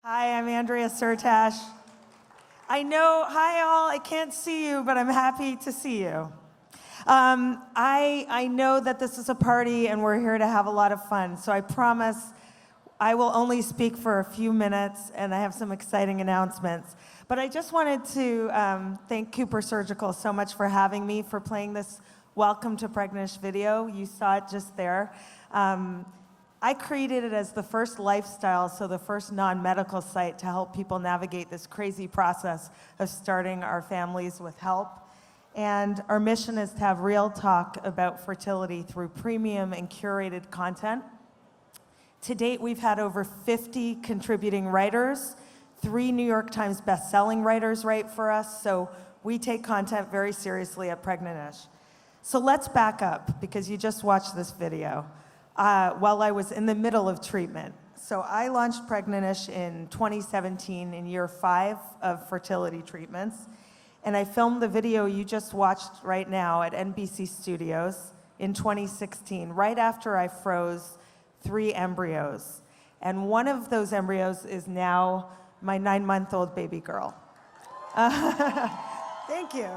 Hi, I'm Andrea Syrtash. I know, hi all, I can't see you, but I'm happy to see you. I know that this is a party and we're here to have a lot of fun, so I promise I will only speak for a few minutes and I have some exciting announcements. But I just wanted to thank Cooper Surgical so much for having me, for playing this Welcome to Pregnantish video. You saw it just there. I created it as the first lifestyle, so the first non-medical site to help people navigate this crazy process of starting our families with help. And our mission is to have real talk about fertility through premium and curated content. To date, we've had over 50 contributing writers, 3 New York Times best-selling writers write for us, so we take content very seriously at Pregnantish. So let's back up, because you just watched this video. While I was in the middle of treatment. So I launched Pregnantish in 2017 in year 5 of fertility treatments. And I filmed the video you just watched right now at NBC Studios in 2016, right after I froze 3 embryos. And one of those embryos is now my 9-month-old baby girl. Thank you.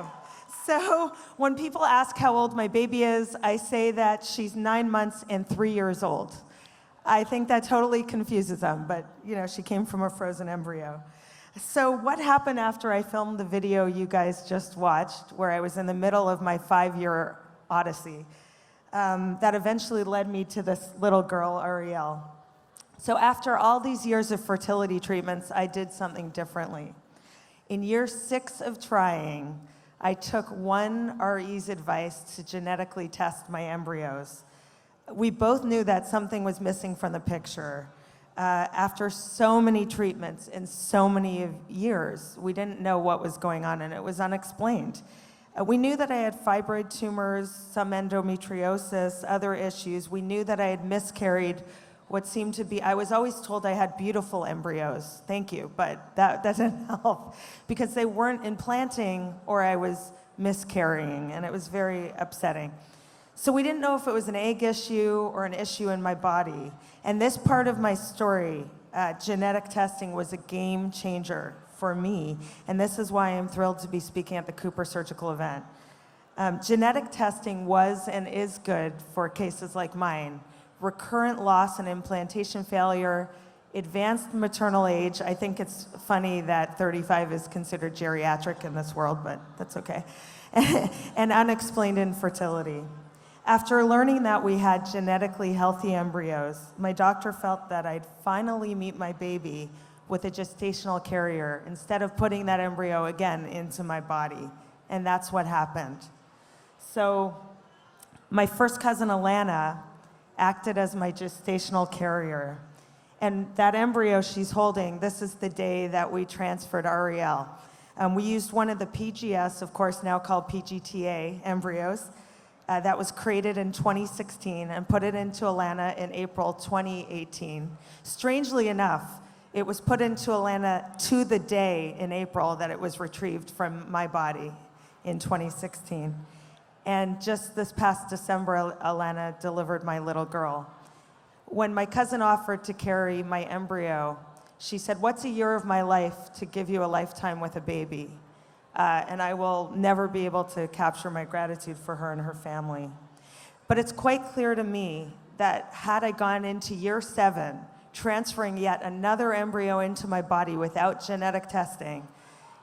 So when people ask how old my baby is, I say that she's 9 months and 3 years old. I think that totally confuses them, but she came from a frozen embryo. So what happened after I filmed the video you guys just watched, where I was in the middle of my 5-year odyssey, that eventually led me to this little girl, Ariel. So after all these years of fertility treatments, I did something differently. In year 6 of trying, I took one RE's advice to genetically test my embryos. We both knew that something was missing from the picture. After so many treatments and so many years, we didn't know what was going on, and it was unexplained. We knew that I had fibroid tumors, some endometriosis, other issues. We knew that I had miscarried what seemed to be, I was always told I had beautiful embryos, thank you, but that doesn't help because they weren't implanting or I was miscarrying, and it was very upsetting. So we didn't know if it was an egg issue or an issue in my body. And this part of my story, genetic testing, was a game changer for me, and this is why I'm thrilled to be speaking at the Cooper Surgical event. Genetic testing was and is good for cases like mine. Recurrent loss and implantation failure, advanced maternal age. I think it's funny that 35 is considered geriatric in this world, but that's okay. And unexplained infertility. After learning that we had genetically healthy embryos, my doctor felt that I'd finally meet my baby with a gestational carrier instead of putting that embryo again into my body. And that's what happened. So my first cousin, Alana, acted as my gestational carrier. And that embryo she's holding, this is the day that we transferred Ariel. We used one of the PGS, of course now called PGT-A embryos, that was created in 2016 and put it into Alana in April 2018. Strangely enough, it was put into Alana to the day in April that it was retrieved from my body in 2016. And just this past December, Alana delivered my little girl. When my cousin offered to carry my embryo, she said, "What's a year of my life to give you a lifetime with a baby?" And I will never be able to capture my gratitude for her and her family. But it's quite clear to me that had I gone into year 7, transferring yet another embryo into my body without genetic testing,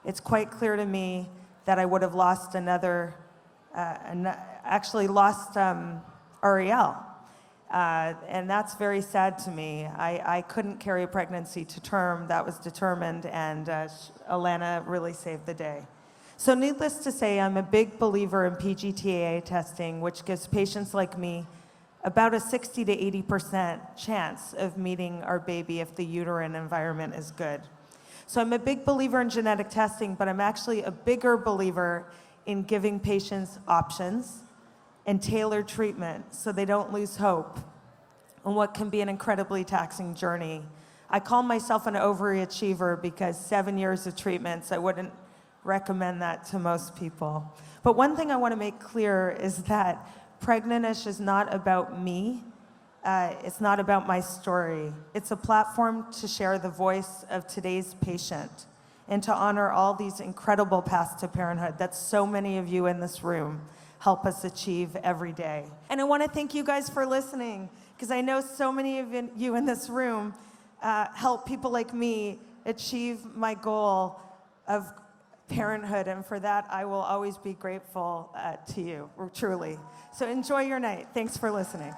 it's quite clear to me that I would have lost Ariel. And that's very sad to me. I couldn't carry a pregnancy to term. That was determined, and Alana really saved the day. So needless to say, I'm a big believer in PGT-A testing, which gives patients like me about a 60 to 80% chance of meeting our baby if the uterine environment is good. So I'm a big believer in genetic testing, but I'm actually a bigger believer in giving patients options and tailored treatment so they don't lose hope on what can be an incredibly taxing journey. I call myself an overachiever because 7 years of treatments, I wouldn't recommend that to most people. But one thing I want to make clear is that Pregnantish is not about me. It's not about my story. It's a platform to share the voice of today's patient and to honor all these incredible paths to parenthood that so many of you in this room help us achieve every day. And I want to thank you guys for listening, because I know so many of you in this room help people like me achieve my goal of parenthood, and for that I will always be grateful to you, truly. So enjoy your night. Thanks for listening.